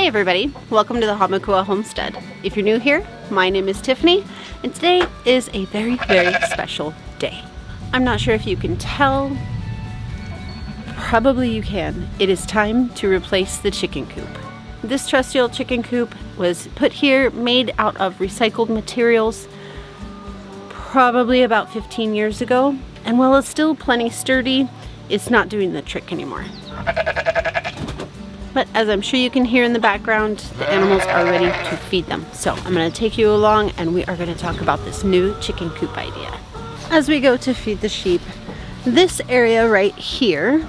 Hey everybody, welcome to the Hamakua Homestead. If you're new here, my name is Tiffany, and today is a very, very special day. I'm not sure if you can tell, probably you can. It is time to replace the chicken coop. This trusty old chicken coop was put here, made out of recycled materials, probably about 15 years ago. And while it's still plenty sturdy, it's not doing the trick anymore. But as I'm sure you can hear in the background, the animals are ready to feed them. So I'm going to take you along and we are going to talk about this new chicken coop idea. As we go to feed the sheep, this area right here,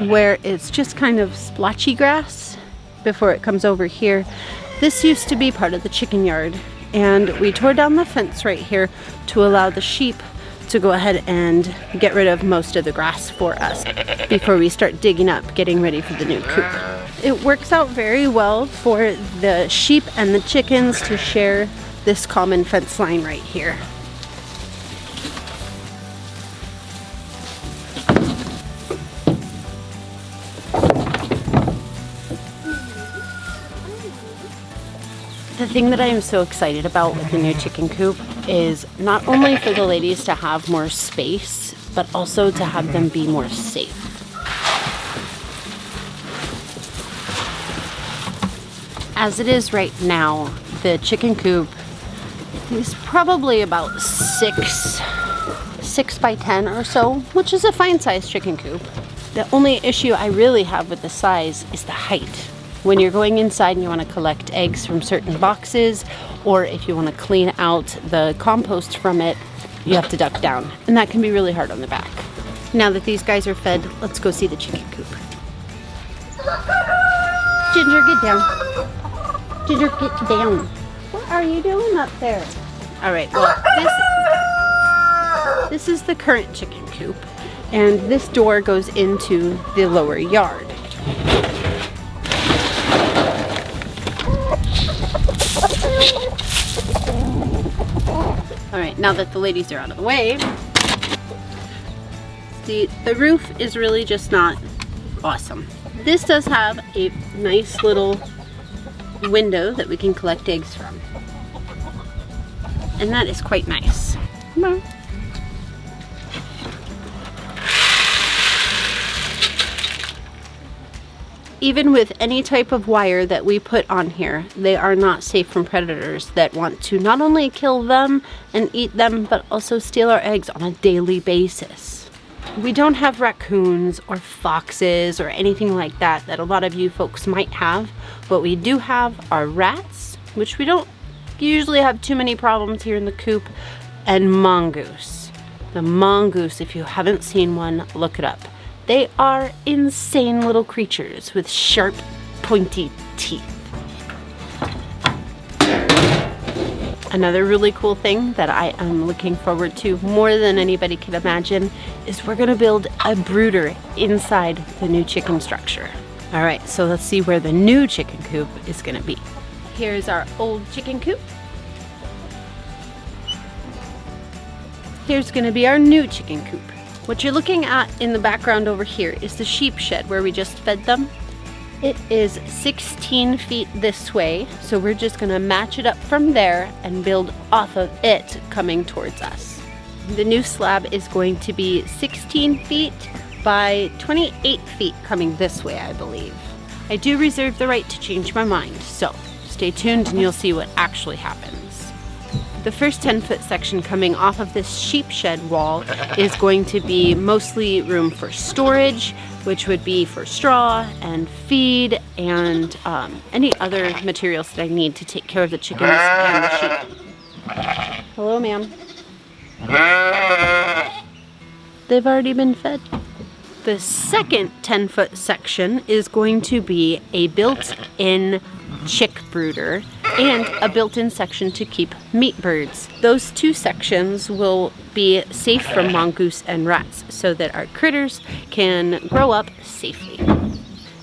where it's just kind of splotchy grass before it comes over here, this used to be part of the chicken yard. And we tore down the fence right here to allow the sheep to go ahead and get rid of most of the grass for us before we start digging up, getting ready for the new coop. It works out very well for the sheep and the chickens to share this common fence line right here. The thing that I am so excited about with the new chicken coop is not only for the ladies to have more space, but also to have them be more safe. As it is right now, the chicken coop is probably about 6 by 10 or so, which is a fine sized chicken coop. The only issue I really have with the size is the height. When you're going inside and you want to collect eggs from certain boxes, or if you want to clean out the compost from it, you have to duck down. And that can be really hard on the back. Now that these guys are fed, let's go see the chicken coop. Ginger, get down. Ginger, get down. What are you doing up there? All right, well, this is the current chicken coop, and this door goes into the lower yard. All right, now that the ladies are out of the way, the roof is really just not awesome. This does have a nice little window that we can collect eggs from, and that is quite nice. Come on. Even with any type of wire that we put on here, they are not safe from predators that want to not only kill them and eat them, but also steal our eggs on a daily basis. We don't have raccoons or foxes or anything like that that a lot of you folks might have. What we do have are rats, which we don't usually have too many problems here in the coop, and mongoose. The mongoose, if you haven't seen one, look it up. They are insane little creatures with sharp, pointy teeth. Another really cool thing that I am looking forward to more than anybody can imagine is we're gonna build a brooder inside the new chicken structure. All right, so let's see where the new chicken coop is gonna be. Here's our old chicken coop. Here's gonna be our new chicken coop. What you're looking at in the background over here is the sheep shed where we just fed them. It is 16 feet this way, so we're just gonna match it up from there and build off of it coming towards us. The new slab is going to be 16 feet by 28 feet coming this way, I believe. I do reserve the right to change my mind, so stay tuned and you'll see what actually happens. The first 10-foot section coming off of this sheep shed wall is going to be mostly room for storage, which would be for straw and feed and any other materials that I need to take care of the chickens and the sheep. Hello, ma'am. They've already been fed. The second 10-foot section is going to be a built-in chick brooder and a built-in section to keep meat birds. Those two sections will be safe from mongoose and rats so that our critters can grow up safely.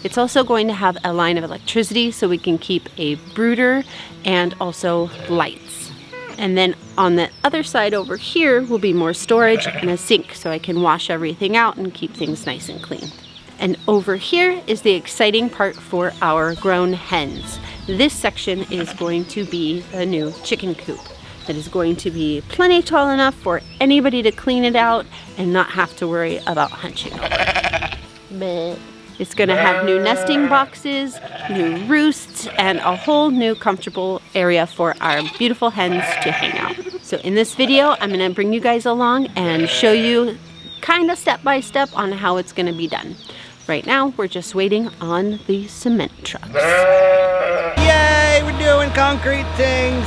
It's also going to have a line of electricity so we can keep a brooder and also lights. And then on the other side over here will be more storage and a sink so I can wash everything out and keep things nice and clean. And over here is the exciting part for our grown hens. This section is going to be a new chicken coop that is going to be plenty tall enough for anybody to clean it out and not have to worry about hunching over. It's gonna have new nesting boxes, new roosts, and a whole new comfortable area for our beautiful hens to hang out. So in this video, I'm gonna bring you guys along and show you kind of step by step on how it's gonna be done. Right now, we're just waiting on the cement trucks. Yay, we're doing concrete things.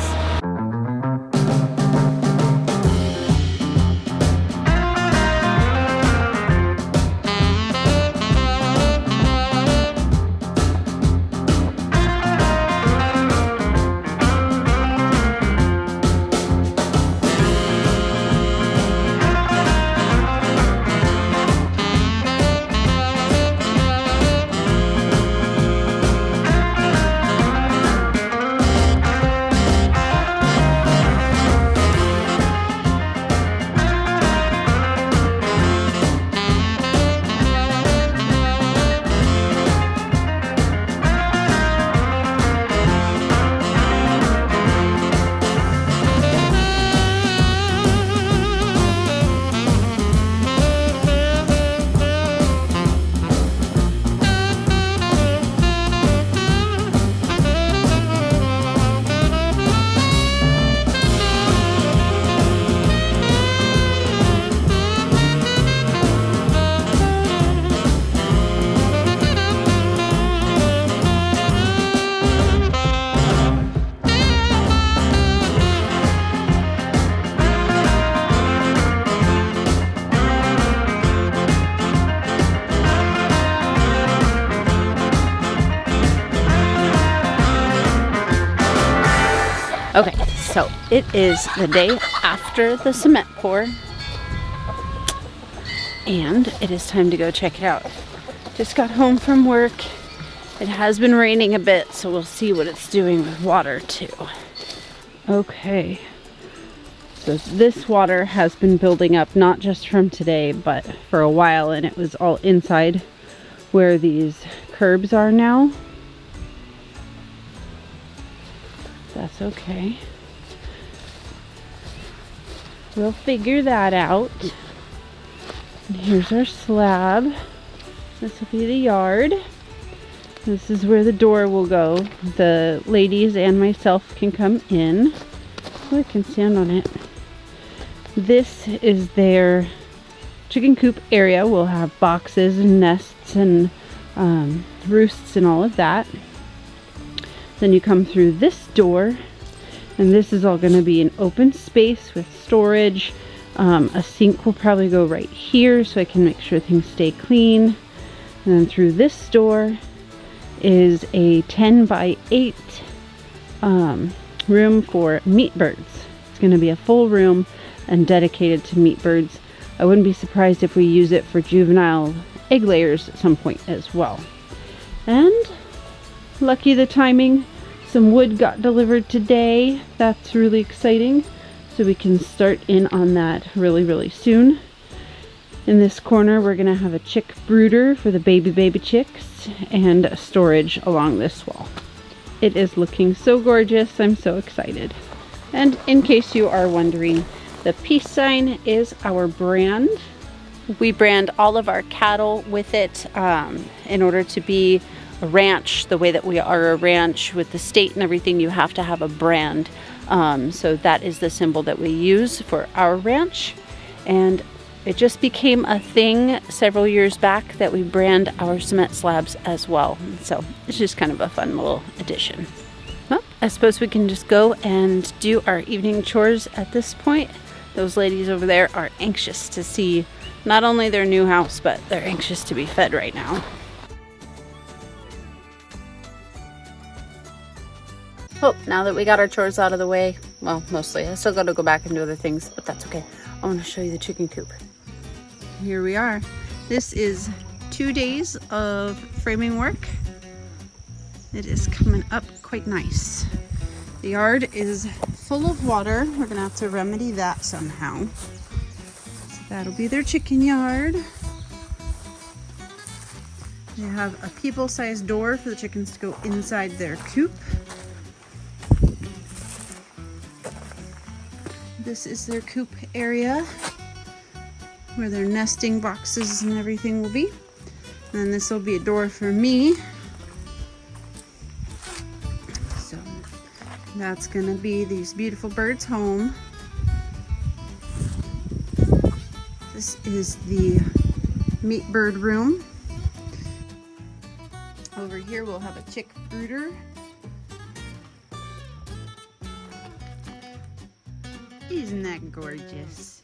Okay, so it is the day after the cement pour, and it is time to go check it out. Just got home from work. It has been raining a bit, so we'll see what it's doing with water too. Okay, so this water has been building up not just from today, but for a while, and it was all inside where these curbs are now. That's okay. We'll figure that out. And here's our slab. This will be the yard. This is where the door will go. The ladies and myself can come in. Oh, I can stand on it. This is their chicken coop area. We'll have boxes and nests and roosts and all of that. Then you come through this door, and this is all going to be an open space with storage. A sink will probably go right here so I can make sure things stay clean. And then through this door is a 10 by 8 room for meat birds. It's going to be a full room and dedicated to meat birds. I wouldn't be surprised if we use it for juvenile egg layers at some point as well. And lucky the timing, some wood got delivered today. That's really exciting. So we can start in on that really soon. In this corner, we're gonna have a chick brooder for the baby chicks and storage along this wall. It is looking so gorgeous. I'm so excited. And in case you are wondering, the peace sign is our brand. We brand all of our cattle with it in order to be a ranch the way that we are a ranch with the state and everything. You have to have a brand, so that is the symbol that we use for our ranch. And it just became a thing several years back that we brand our cement slabs as well, so it's just kind of a fun little addition. Well, I suppose we can just go and do our evening chores at this point. Those ladies over there are anxious to see not only their new house, but they're anxious to be fed right now. Oh, now that we got our chores out of the way, well, mostly. I still got to go back and do other things, but that's okay. I want to show you the chicken coop. Here we are. This is 2 days of framing work. It is coming up quite nice. The yard is full of water. We're gonna have to remedy that somehow. So that'll be their chicken yard. They have a people-sized door for the chickens to go inside their coop. This is their coop area where their nesting boxes and everything will be. And then this will be a door for me. So that's gonna be these beautiful birds' home. This is the meat bird room. Over here we'll have a chick brooder. Isn't that gorgeous?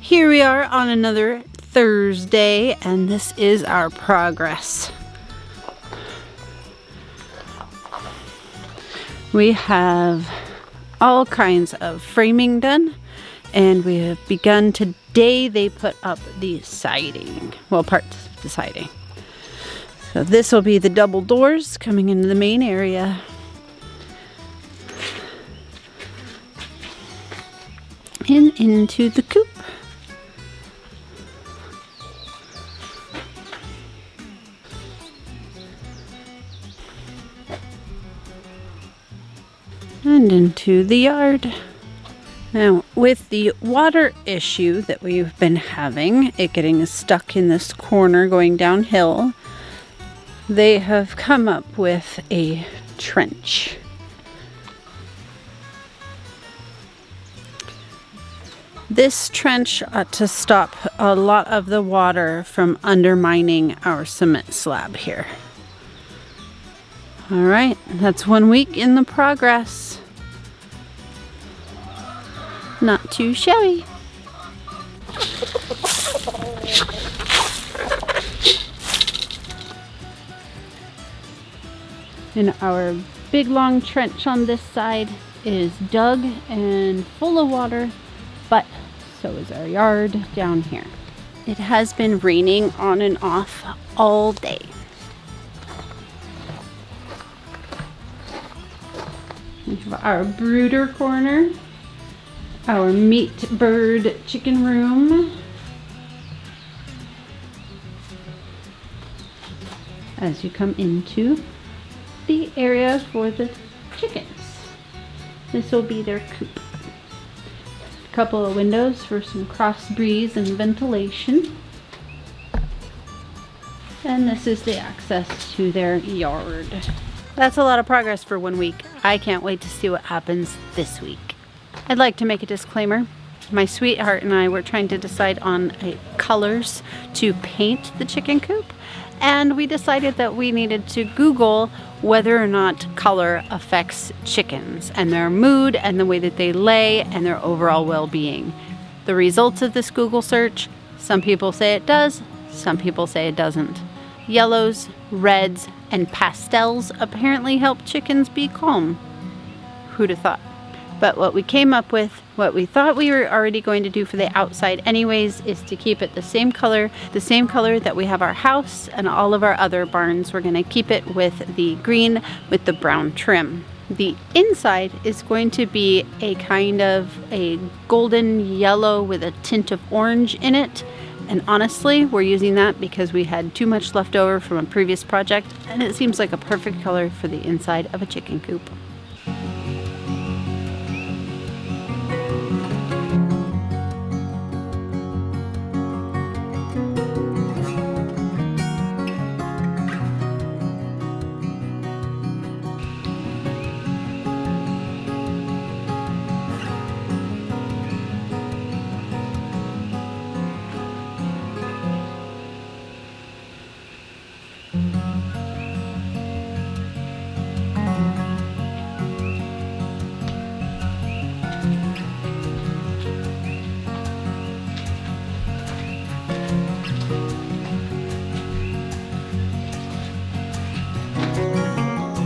Here we are on another Thursday, and this is our progress. We have all kinds of framing done, and we have begun today. They put up the siding, well, parts of the siding. So this will be the double doors coming into the main area. And into the coop. And into the yard. Now, with the water issue that we've been having, it getting stuck in this corner going downhill, they have come up with a trench. This trench ought to stop a lot of the water from undermining our cement slab here. All right, that's 1 week in the progress. Not too shabby. And our big long trench on this side is dug and full of water, but so is our yard down here. It has been raining on and off all day. We have our brooder corner, our meat bird chicken room, as you come into the area for the chickens. This will be their coop. A couple of windows for some cross breeze and ventilation. And this is the access to their yard. That's a lot of progress for 1 week. I can't wait to see what happens this week. I'd like to make a disclaimer. My sweetheart and I were trying to decide on colors to paint the chicken coop, and we decided that we needed to Google whether or not color affects chickens and their mood and the way that they lay and their overall well-being. The results of this Google search, some people say it does, some people say it doesn't. Yellows, reds, and pastels apparently help chickens be calm. Who'd have thought? But what we came up with, what we thought we were already going to do for the outside anyways, is to keep it the same color that we have our house and all of our other barns. We're gonna keep it with the green with the brown trim. The inside is going to be a kind of a golden yellow with a tint of orange in it. And honestly, we're using that because we had too much left over from a previous project, and it seems like a perfect color for the inside of a chicken coop.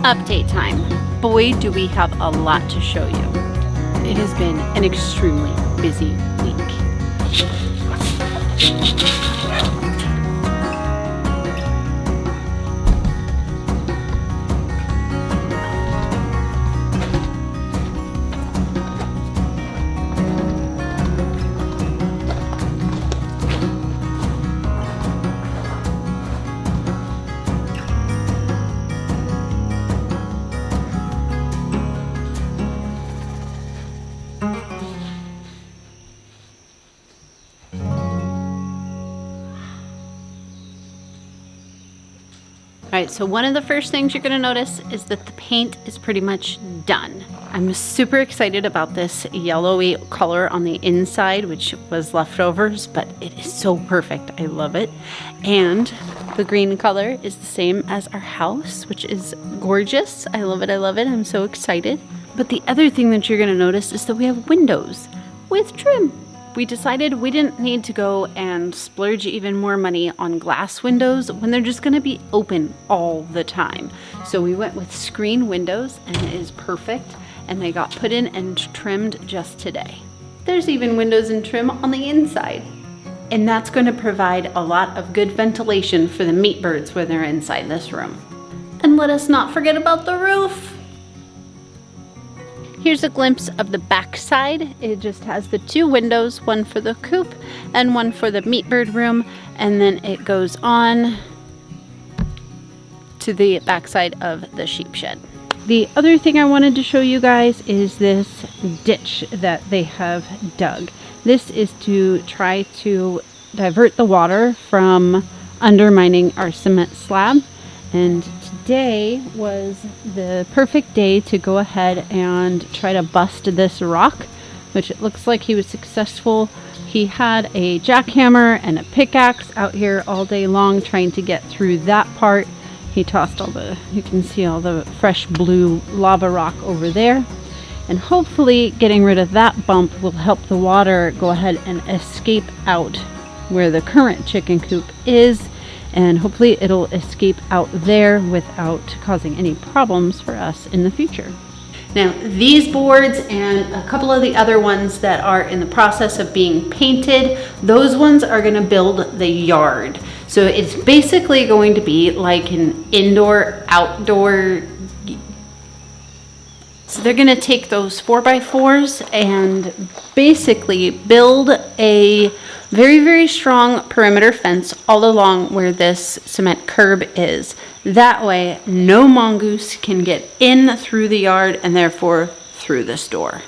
Update time. Boy, do we have a lot to show you. It has been an extremely busy week. right, so one of the first things you're gonna notice is that the paint is pretty much done. I'm super excited about this yellowy color on the inside, which was leftovers, but it is so perfect. I love it. And the green color is the same as our house, which is gorgeous. I love it, I love it. I'm so excited. But the other thing that you're gonna notice is that we have windows with trim. We decided we didn't need to go and splurge even more money on glass windows when they're just gonna be open all the time. So we went with screen windows and it is perfect. And they got put in and trimmed just today. There's even windows and trim on the inside. And that's going to provide a lot of good ventilation for the meat birds when they're inside this room. And let us not forget about the roof. Here's a glimpse of the back side. It just has the 2 windows, one for the coop and one for the meat bird room. And then it goes on to the back side of the sheep shed. The other thing I wanted to show you guys is this ditch that they have dug. This is to try to divert the water from undermining our cement slab. And today was the perfect day to go ahead and try to bust this rock, which it looks like he was successful. He had a jackhammer and a pickaxe out here all day long trying to get through that part. He tossed you can see all the fresh blue lava rock over there. And hopefully getting rid of that bump will help the water go ahead and escape out where the current chicken coop is. And hopefully it'll escape out there without causing any problems for us in the future. Now, these boards and a couple of the other ones that are in the process of being painted, those ones are gonna build the yard. So it's basically going to be like an indoor-outdoor. So they're gonna take those 4x4s and basically build a very, very strong perimeter fence all along where this cement curb is. That way, no mongoose can get in through the yard and therefore through this door.